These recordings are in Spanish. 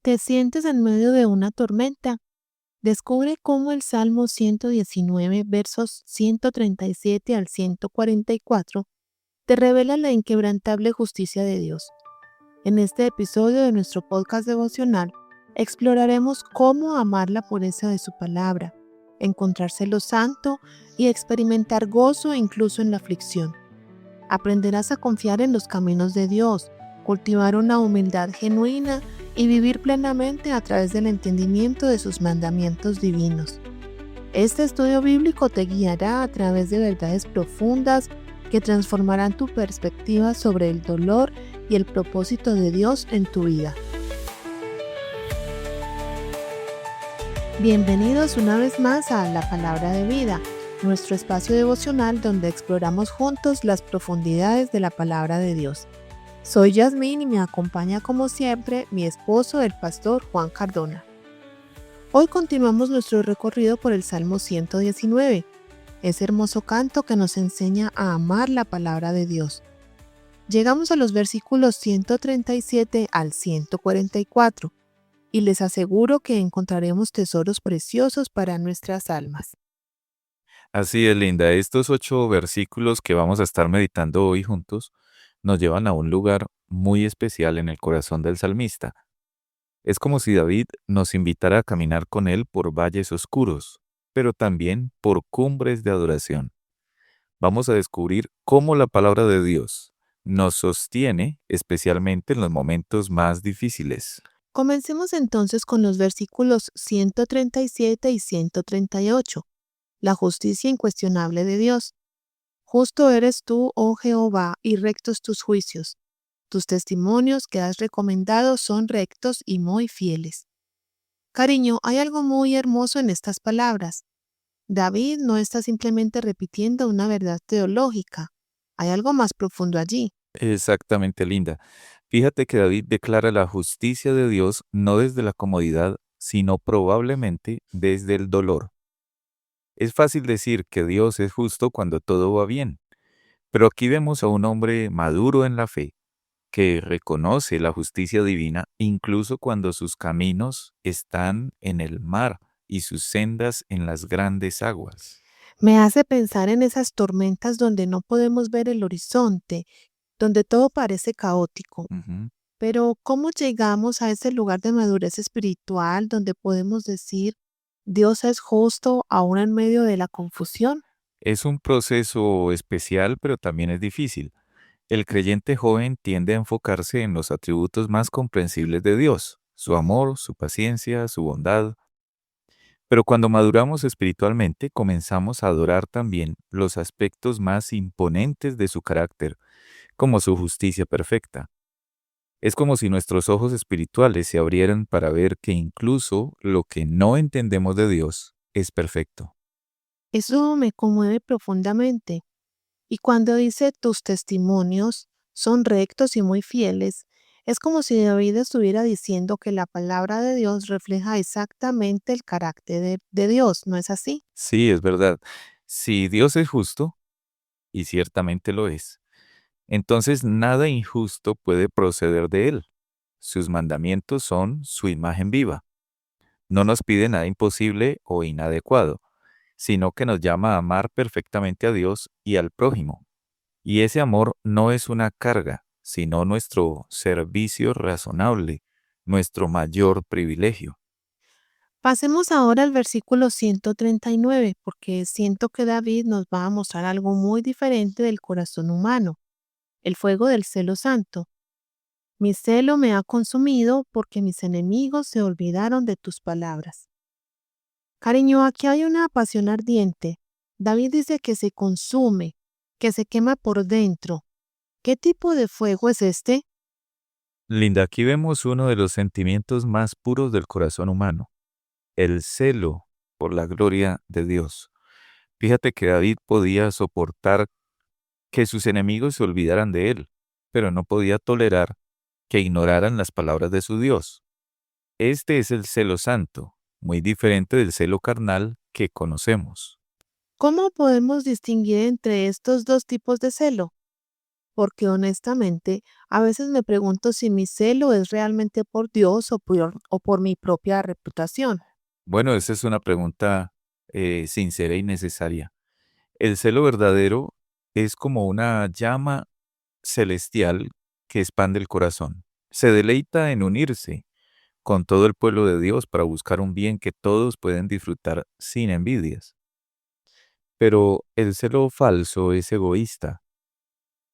¿Te sientes en medio de una tormenta? Descubre cómo el Salmo 119, versos 137 al 144, te revela la inquebrantable justicia de Dios. En este episodio de nuestro podcast devocional, exploraremos cómo amar la pureza de su palabra, encontrarse lo santo y experimentar gozo incluso en la aflicción. Aprenderás a confiar en los caminos de Dios, cultivar una humildad genuina y vivir plenamente a través del entendimiento de sus mandamientos divinos. Este estudio bíblico te guiará a través de verdades profundas que transformarán tu perspectiva sobre el dolor y el propósito de Dios en tu vida. Bienvenidos una vez más a La Palabra de Vida, nuestro espacio devocional donde exploramos juntos las profundidades de la Palabra de Dios. Soy Yasmín y me acompaña como siempre mi esposo, el pastor Juan Cardona. Hoy continuamos nuestro recorrido por el Salmo 119, ese hermoso canto que nos enseña a amar la Palabra de Dios. Llegamos a los versículos 137 al 144 y les aseguro que encontraremos tesoros preciosos para nuestras almas. Así es, Linda. Estos 8 versículos que vamos a estar meditando hoy juntos nos llevan a un lugar muy especial en el corazón del salmista. Es como si David nos invitara a caminar con él por valles oscuros, pero también por cumbres de adoración. Vamos a descubrir cómo la palabra de Dios nos sostiene, especialmente en los momentos más difíciles. Comencemos entonces con los versículos 137 y 138. La justicia incuestionable de Dios. Justo eres tú, oh Jehová, y rectos tus juicios. Tus testimonios que has recomendado son rectos y muy fieles. Cariño, hay algo muy hermoso en estas palabras. David no está simplemente repitiendo una verdad teológica. Hay algo más profundo allí. Exactamente, Linda. Fíjate que David declara la justicia de Dios no desde la comodidad, sino probablemente desde el dolor. Es fácil decir que Dios es justo cuando todo va bien, pero aquí vemos a un hombre maduro en la fe, que reconoce la justicia divina incluso cuando sus caminos están en el mar y sus sendas en las grandes aguas. Me hace pensar en esas tormentas donde no podemos ver el horizonte, donde todo parece caótico. Ujú. Pero ¿cómo llegamos a ese lugar de madurez espiritual donde podemos decir, Dios es justo aún en medio de la confusión? Es un proceso especial, pero también es difícil. El creyente joven tiende a enfocarse en los atributos más comprensibles de Dios, su amor, su paciencia, su bondad. Pero cuando maduramos espiritualmente, comenzamos a adorar también los aspectos más imponentes de su carácter, como su justicia perfecta. Es como si nuestros ojos espirituales se abrieran para ver que incluso lo que no entendemos de Dios es perfecto. Eso me conmueve profundamente. Y cuando dice tus testimonios son rectos y muy fieles, es como si David estuviera diciendo que la palabra de Dios refleja exactamente el carácter de Dios, ¿no es así? Sí, es verdad. Si Dios es justo, y ciertamente lo es, entonces nada injusto puede proceder de Él. Sus mandamientos son su imagen viva. No nos pide nada imposible o inadecuado, sino que nos llama a amar perfectamente a Dios y al prójimo. Y ese amor no es una carga, sino nuestro servicio razonable, nuestro mayor privilegio. Pasemos ahora al versículo 139, porque siento que David nos va a mostrar algo muy diferente del corazón humano, el fuego del celo santo. Mi celo me ha consumido porque mis enemigos se olvidaron de tus palabras. Cariño, aquí hay una pasión ardiente. David dice que se consume, que se quema por dentro. ¿Qué tipo de fuego es este? Linda, aquí vemos uno de los sentimientos más puros del corazón humano, el celo por la gloria de Dios. Fíjate que David podía soportar que sus enemigos se olvidaran de él, pero no podía tolerar que ignoraran las palabras de su Dios. Este es el celo santo, muy diferente del celo carnal que conocemos. ¿Cómo podemos distinguir entre estos dos tipos de celo? porque honestamente a veces me pregunto si mi celo es realmente por Dios o por mi propia reputación. Bueno, esa es una pregunta sincera y necesaria. El celo verdadero es como una llama celestial que expande el corazón. Se deleita en unirse con todo el pueblo de Dios para buscar un bien que todos pueden disfrutar sin envidias. Pero el celo falso es egoísta,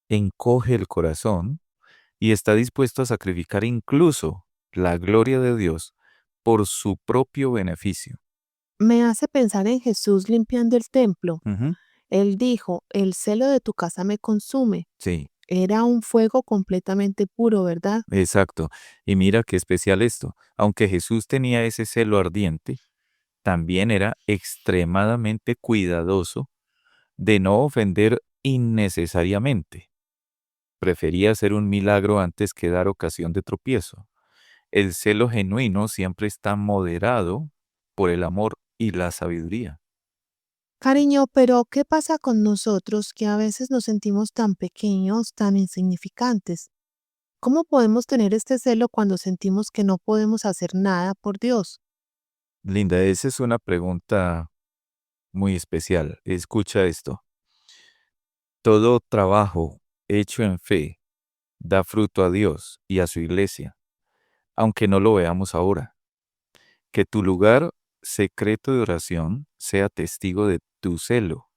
encoge el corazón y está dispuesto a sacrificar incluso la gloria de Dios por su propio beneficio. Me hace pensar en Jesús limpiando el templo. Ujú. Él dijo, el celo de tu casa me consume. Sí, Era un fuego completamente puro, ¿verdad? exacto. Y mira qué especial esto. Aunque Jesús tenía ese celo ardiente, también era extremadamente cuidadoso de no ofender innecesariamente. Prefería hacer un milagro antes que dar ocasión de tropiezo. El celo genuino siempre está moderado por el amor y la sabiduría. Cariño, pero ¿qué pasa con nosotros que a veces nos sentimos tan pequeños, tan insignificantes? ¿Cómo podemos tener este celo cuando sentimos que no podemos hacer nada por Dios? Linda, esa es una pregunta muy especial. Escucha esto. Todo trabajo hecho en fe da fruto a Dios y a su iglesia, aunque no lo veamos ahora. Que tu lugar secreto de oración sea testigo de tu celo.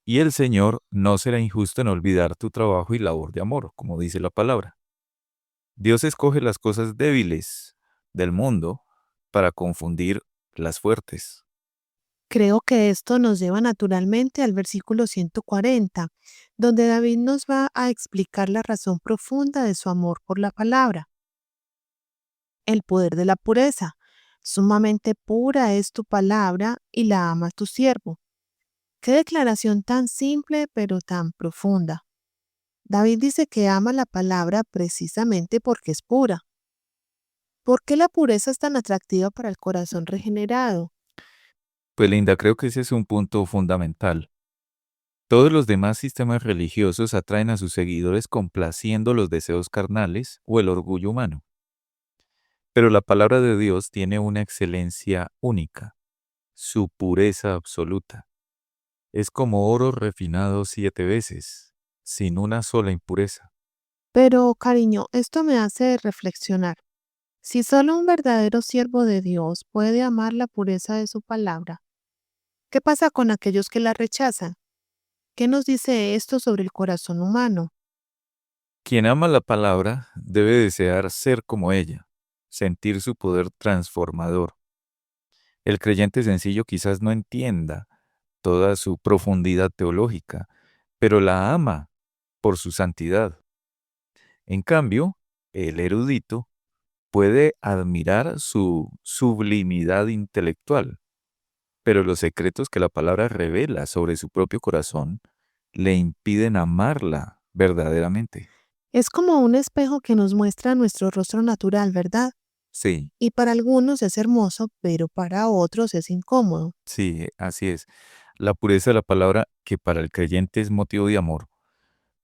Y el Señor no será injusto en olvidar tu trabajo y labor de amor, como dice la palabra. Dios escoge las cosas débiles del mundo para confundir las fuertes. Creo que esto nos lleva naturalmente al versículo 140, donde David nos va a explicar la razón profunda de su amor por la palabra, el poder de la pureza. Sumamente pura es tu palabra y la ama tu siervo. Qué declaración tan simple pero tan profunda. David dice que ama la palabra precisamente porque es pura. ¿Por qué la pureza es tan atractiva para el corazón regenerado? Pues Linda, creo que ese es un punto fundamental. Todos los demás sistemas religiosos atraen a sus seguidores complaciendo los deseos carnales o el orgullo humano. Pero la palabra de Dios tiene una excelencia única, su pureza absoluta. Es como oro refinado 7 veces, sin una sola impureza. Pero, cariño, esto me hace reflexionar. Si solo un verdadero siervo de Dios puede amar la pureza de su palabra, ¿qué pasa con aquellos que la rechazan? ¿Qué nos dice esto sobre el corazón humano? Quien ama la palabra debe desear ser como ella, sentir su poder transformador. El creyente sencillo quizás no entienda toda su profundidad teológica, pero la ama por su santidad. En cambio, el erudito puede admirar su sublimidad intelectual, pero los secretos que la palabra revela sobre su propio corazón le impiden amarla verdaderamente. Es como un espejo que nos muestra nuestro rostro natural, ¿verdad? Sí, Y para algunos es hermoso, pero para otros es incómodo. sí, así es. La pureza de la palabra, que para el creyente es motivo de amor,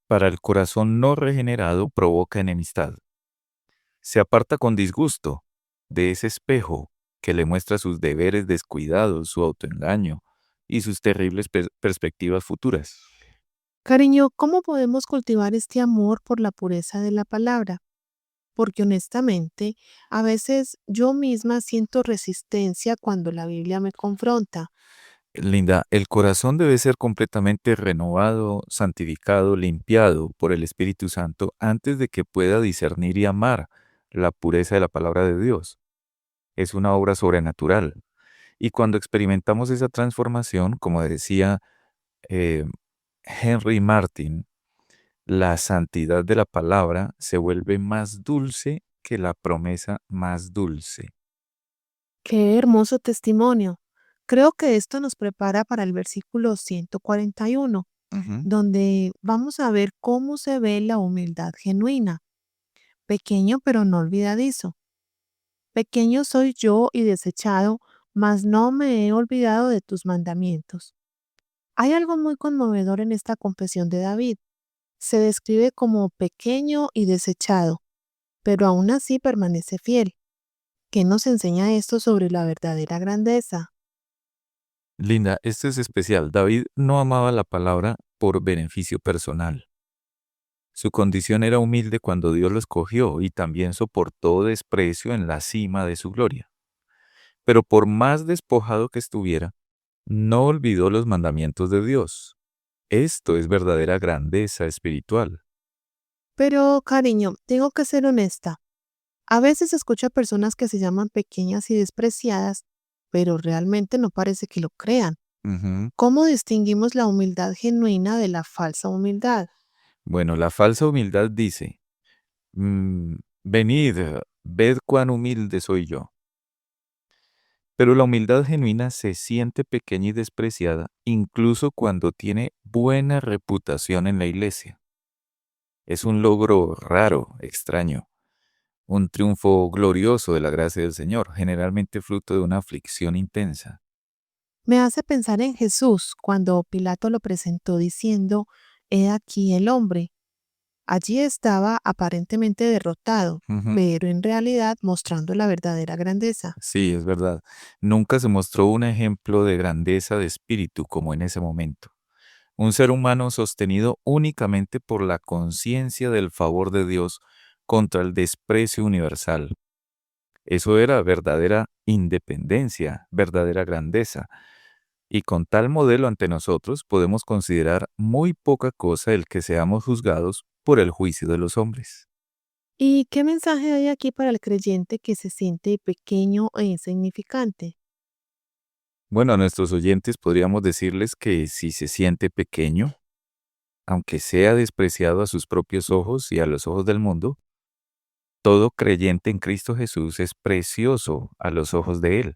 para el corazón no regenerado provoca enemistad. Se aparta con disgusto de ese espejo que le muestra sus deberes descuidados, su autoengaño y sus terribles perspectivas futuras. Cariño, ¿cómo podemos cultivar este amor por la pureza de la palabra? Porque honestamente, a veces yo misma siento resistencia cuando la Biblia me confronta. Linda, el corazón debe ser completamente renovado, santificado, limpiado por el Espíritu Santo antes de que pueda discernir y amar la pureza de la palabra de Dios. Es una obra sobrenatural. Y cuando experimentamos esa transformación, como decía eh, Henry Martin, la santidad de la palabra se vuelve más dulce que la promesa más dulce. Qué hermoso testimonio. Creo que esto nos prepara para el versículo 141, Ujú. donde vamos a ver cómo se ve la humildad genuina. Pequeño pero no olvidadizo. Pequeño soy yo y desechado, mas no me he olvidado de tus mandamientos. Hay algo muy conmovedor en esta confesión de David. Se describe como pequeño y desechado, pero aún así permanece fiel. ¿Qué nos enseña esto sobre la verdadera grandeza? Linda, este es especial. David no amaba la palabra por beneficio personal. Su condición era humilde cuando Dios lo escogió y también soportó desprecio en la cima de su gloria. Pero por más despojado que estuviera, no olvidó los mandamientos de Dios. Esto es verdadera grandeza espiritual. Pero, cariño, tengo que ser honesta. A veces escucho a personas que se llaman pequeñas y despreciadas, pero realmente no parece que lo crean. Ujú. ¿Cómo distinguimos la humildad genuina de la falsa humildad? Bueno, la falsa humildad dice, venid, ved cuán humilde soy yo. Pero la humildad genuina se siente pequeña y despreciada incluso cuando tiene buena reputación en la iglesia. Es un logro raro, extraño, un triunfo glorioso de la gracia del Señor, generalmente fruto de una aflicción intensa. Me hace pensar en Jesús cuando Pilato lo presentó diciendo, He aquí el hombre. Allí estaba aparentemente derrotado, Ujú. pero en realidad mostrando la verdadera grandeza. Sí, es verdad. Nunca se mostró un ejemplo de grandeza de espíritu como en ese momento. Un ser humano sostenido únicamente por la conciencia del favor de Dios contra el desprecio universal. Eso era verdadera independencia, verdadera grandeza. Y con tal modelo ante nosotros podemos considerar muy poca cosa el que seamos juzgados por el juicio de los hombres. ¿Y qué mensaje hay aquí para el creyente que se siente pequeño e insignificante? Bueno, a nuestros oyentes podríamos decirles que si se siente pequeño, aunque sea despreciado a sus propios ojos y a los ojos del mundo, todo creyente en Cristo Jesús es precioso a los ojos de Él,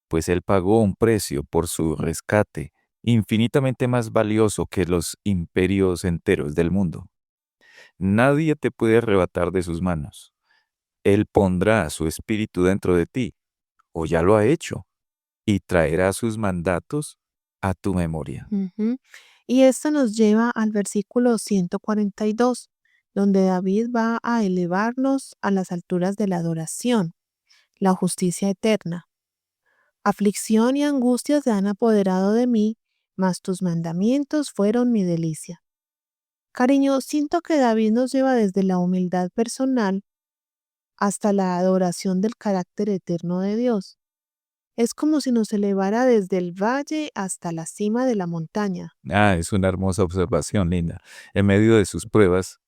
pues Él pagó un precio por su rescate infinitamente más valioso que los imperios enteros del mundo. Nadie te puede arrebatar de sus manos. Él pondrá su espíritu dentro de ti, o ya lo ha hecho, y traerá sus mandatos a tu memoria. Ujú. Y esto nos lleva al versículo 142, donde David va a elevarnos a las alturas de la adoración, la justicia eterna. Aflicción y angustia se han apoderado de mí, mas tus mandamientos fueron mi delicia. Cariño, siento que David nos lleva desde la humildad personal hasta la adoración del carácter eterno de Dios. Es como si nos elevara desde el valle hasta la cima de la montaña. Ah, es una hermosa observación, Linda. En medio de sus pruebas,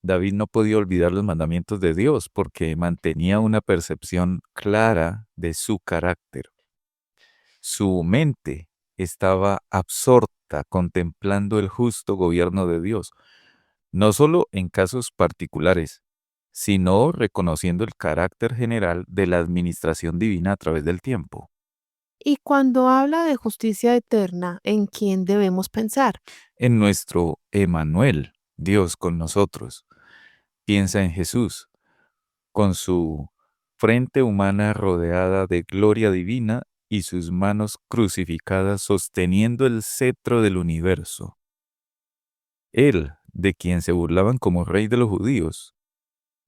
David no podía olvidar los mandamientos de Dios porque mantenía una percepción clara de su carácter. Su mente estaba absorta contemplando el justo gobierno de Dios, no solo en casos particulares, sino reconociendo el carácter general de la administración divina a través del tiempo. Y cuando habla de justicia eterna, ¿en quién debemos pensar? En nuestro Emanuel, Dios con nosotros, piensa en Jesús, con su frente humana rodeada de gloria divina y sus manos crucificadas sosteniendo el cetro del universo. Él, de quien se burlaban como rey de los judíos,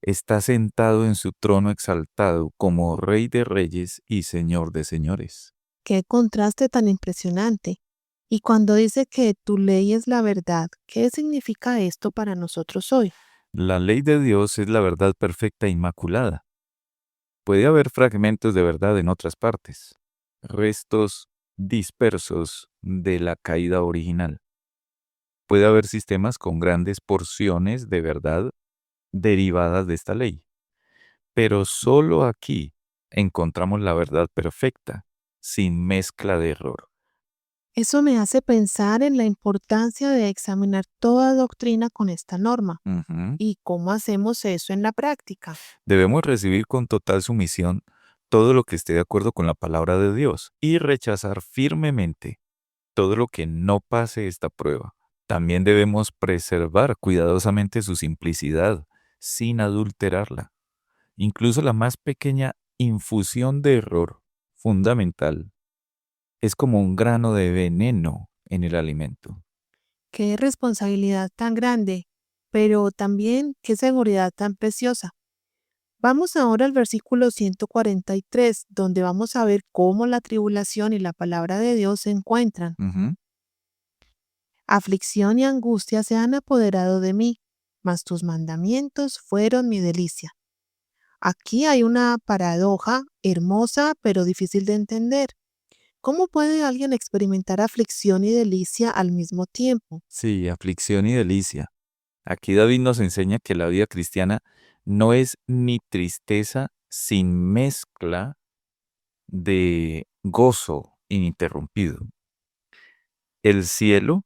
está sentado en su trono exaltado como rey de reyes y señor de señores. Qué contraste tan impresionante. Y cuando dice que tu ley es la verdad, ¿qué significa esto para nosotros hoy? La ley de Dios es la verdad perfecta e inmaculada. Puede haber fragmentos de verdad en otras partes, restos dispersos de la caída original. Puede haber sistemas con grandes porciones de verdad derivadas de esta ley, pero solo aquí encontramos la verdad perfecta, sin mezcla de error. Eso me hace pensar en la importancia de examinar toda doctrina con esta norma. Ujú. ¿Y cómo hacemos eso en la práctica? Debemos recibir con total sumisión todo lo que esté de acuerdo con la palabra de Dios y rechazar firmemente todo lo que no pase esta prueba. También debemos preservar cuidadosamente su simplicidad, sin adulterarla. Incluso la más pequeña infusión de error fundamental es como un grano de veneno en el alimento. Qué responsabilidad tan grande. Pero también, qué seguridad tan preciosa. Vamos ahora al versículo 143, donde vamos a ver cómo la tribulación y la palabra de Dios se encuentran. Ujú. Aflicción y angustia se han apoderado de mí, mas tus mandamientos fueron mi delicia. Aquí hay una paradoja hermosa pero difícil de entender. ¿Cómo puede alguien experimentar aflicción y delicia al mismo tiempo? Sí, aflicción y delicia. Aquí David nos enseña que la vida cristiana no es ni tristeza sin mezcla de gozo ininterrumpido. El cielo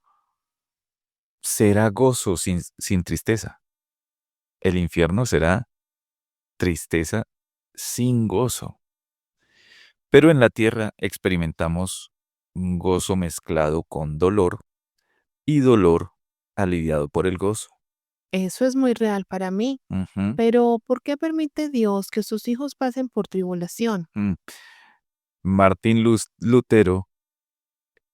será gozo sin tristeza. El infierno será tristeza sin gozo. Pero en la tierra experimentamos un gozo mezclado con dolor y dolor aliviado por el gozo. Eso es muy real para mí, Ujú. pero ¿por qué permite Dios que sus hijos pasen por tribulación? Mm. Martín Lutero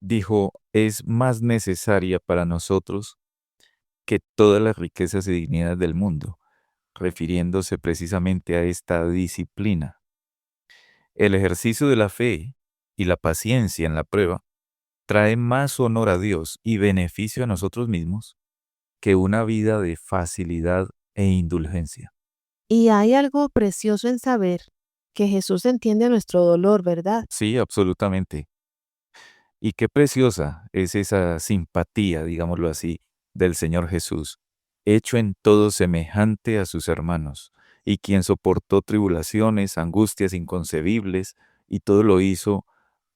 dijo, es más necesaria para nosotros que todas las riquezas y dignidades del mundo, refiriéndose precisamente a esta disciplina. El ejercicio de la fe y la paciencia en la prueba trae más honor a Dios y beneficio a nosotros mismos que una vida de facilidad e indulgencia. Y hay algo precioso en saber que Jesús entiende nuestro dolor, ¿verdad? Sí, absolutamente. Y qué preciosa es esa simpatía, digámoslo así, del Señor Jesús, hecho en todo semejante a sus hermanos, y quien soportó tribulaciones, angustias inconcebibles, y todo lo hizo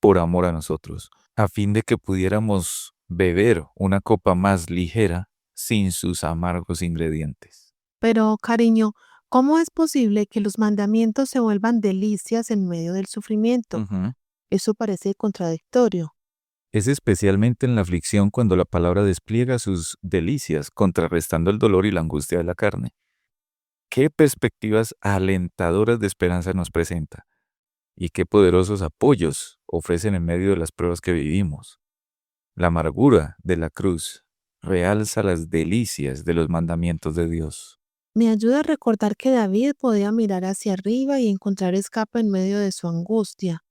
por amor a nosotros, a fin de que pudiéramos beber una copa más ligera sin sus amargos ingredientes. Pero, cariño, ¿cómo es posible que los mandamientos se vuelvan delicias en medio del sufrimiento? Ujú. Eso parece contradictorio. Es especialmente en la aflicción cuando la palabra despliega sus delicias, contrarrestando el dolor y la angustia de la carne. Qué perspectivas alentadoras de esperanza nos presenta y qué poderosos apoyos ofrecen en medio de las pruebas que vivimos. La amargura de la cruz realza las delicias de los mandamientos de Dios. Me ayuda a recordar que David podía mirar hacia arriba y encontrar escape en medio de su angustia,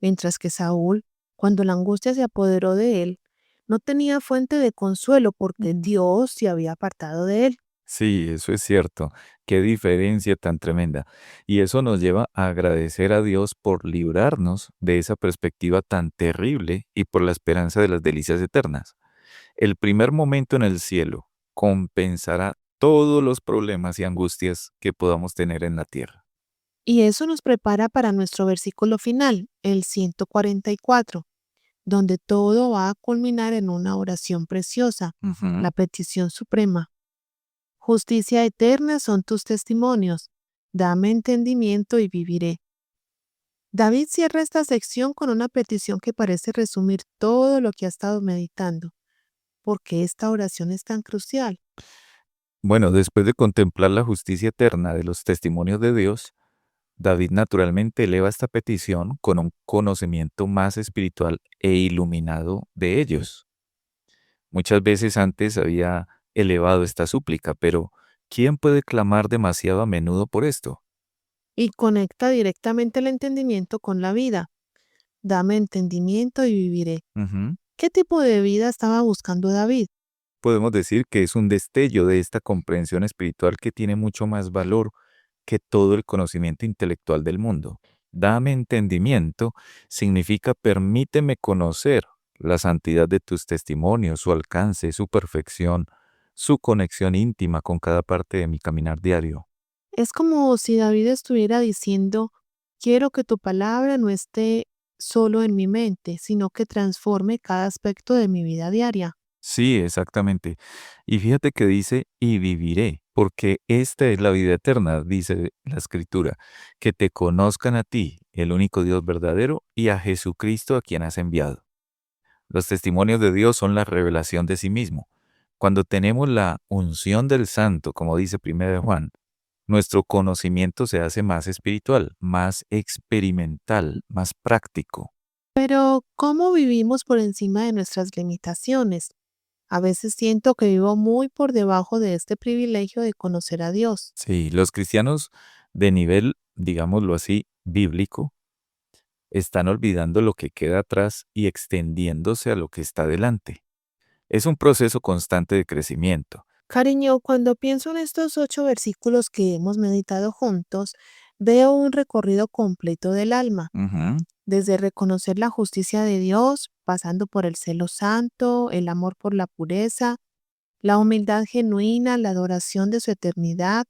mientras que Saúl, cuando la angustia se apoderó de él, no tenía fuente de consuelo porque Dios se había apartado de él. Sí, eso es cierto. Qué diferencia tan tremenda. Y eso nos lleva a agradecer a Dios por librarnos de esa perspectiva tan terrible y por la esperanza de las delicias eternas. El primer momento en el cielo compensará todos los problemas y angustias que podamos tener en la tierra. Y eso nos prepara para nuestro versículo final, el 144, donde todo va a culminar en una oración preciosa, Ujú. la petición suprema. Justicia eterna son tus testimonios. Dame entendimiento y viviré. David cierra esta sección con una petición que parece resumir todo lo que ha estado meditando. ¿Por qué esta oración es tan crucial? Bueno, después de contemplar la justicia eterna de los testimonios de Dios, David naturalmente eleva esta petición con un conocimiento más espiritual e iluminado de ellos. Muchas veces antes había elevado esta súplica, pero ¿quién puede clamar demasiado a menudo por esto? Y conecta directamente el entendimiento con la vida. Dame entendimiento y viviré. Ujú. ¿Qué tipo de vida estaba buscando David? Podemos decir que es un destello de esta comprensión espiritual que tiene mucho más valor que todo el conocimiento intelectual del mundo. Dame entendimiento significa permíteme conocer la santidad de tus testimonios, su alcance, su perfección, su conexión íntima con cada parte de mi caminar diario. Es como si David estuviera diciendo, quiero que tu palabra no esté solo en mi mente, sino que transforme cada aspecto de mi vida diaria. Sí, exactamente. Y fíjate que dice, y viviré, porque esta es la vida eterna, dice la Escritura, que te conozcan a ti, el único Dios verdadero, y a Jesucristo a quien has enviado. Los testimonios de Dios son la revelación de sí mismo. Cuando tenemos la unción del Santo, como dice 1 de Juan, nuestro conocimiento se hace más espiritual, más experimental, más práctico. Pero, ¿cómo vivimos por encima de nuestras limitaciones? A veces siento que vivo muy por debajo de este privilegio de conocer a Dios. Sí, los cristianos de nivel, digámoslo así, bíblico, están olvidando lo que queda atrás y extendiéndose a lo que está delante. Es un proceso constante de crecimiento. Cariño, cuando pienso en estos 8 versículos que hemos meditado juntos, veo un recorrido completo del alma, Ujú. desde reconocer la justicia de Dios, pasando por el celo santo, el amor por la pureza, la humildad genuina, la adoración de su eternidad,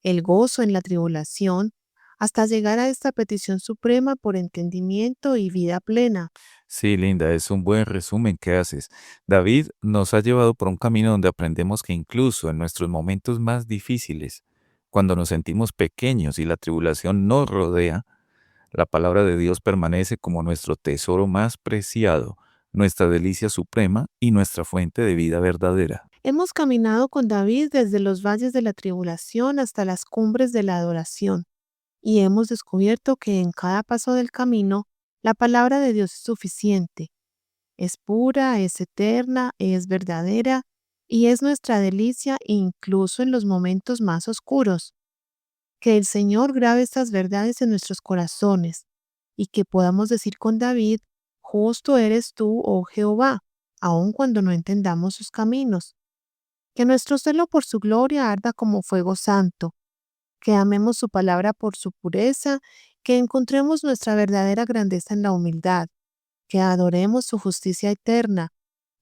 el gozo en la tribulación, hasta llegar a esta petición suprema por entendimiento y vida plena. Sí, Linda, es un buen resumen que haces. David nos ha llevado por un camino donde aprendemos que incluso en nuestros momentos más difíciles, cuando nos sentimos pequeños y la tribulación nos rodea, la palabra de Dios permanece como nuestro tesoro más preciado, nuestra delicia suprema y nuestra fuente de vida verdadera. Hemos caminado con David desde los valles de la tribulación hasta las cumbres de la adoración, y hemos descubierto que en cada paso del camino, la palabra de Dios es suficiente. Es pura, es eterna, es verdadera y es nuestra delicia incluso en los momentos más oscuros. Que el Señor grabe estas verdades en nuestros corazones y que podamos decir con David, justo eres tú, oh Jehová, aun cuando no entendamos sus caminos. Que nuestro celo por su gloria arda como fuego santo, que amemos su palabra por su pureza, que encontremos nuestra verdadera grandeza en la humildad, que adoremos su justicia eterna,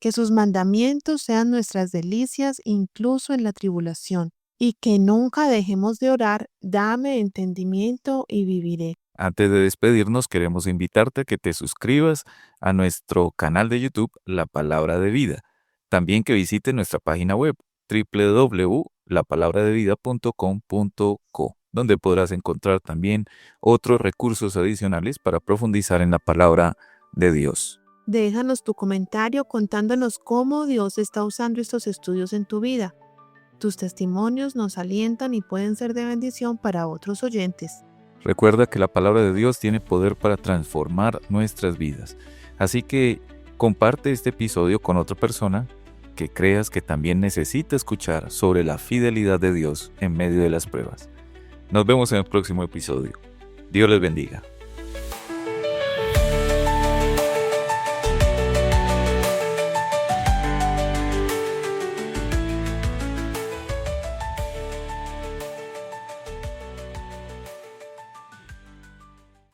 que sus mandamientos sean nuestras delicias incluso en la tribulación, y que nunca dejemos de orar, dame entendimiento y viviré. Antes de despedirnos, queremos invitarte a que te suscribas a nuestro canal de YouTube, La Palabra de Vida. También que visites nuestra página web, www.lapalabradevida.com.co, donde podrás encontrar también otros recursos adicionales para profundizar en la palabra de Dios. Déjanos tu comentario contándonos cómo Dios está usando estos estudios en tu vida. Tus testimonios nos alientan y pueden ser de bendición para otros oyentes. Recuerda que la palabra de Dios tiene poder para transformar nuestras vidas. Así que comparte este episodio con otra persona que creas que también necesita escuchar sobre la fidelidad de Dios en medio de las pruebas. Nos vemos en el próximo episodio. Dios les bendiga.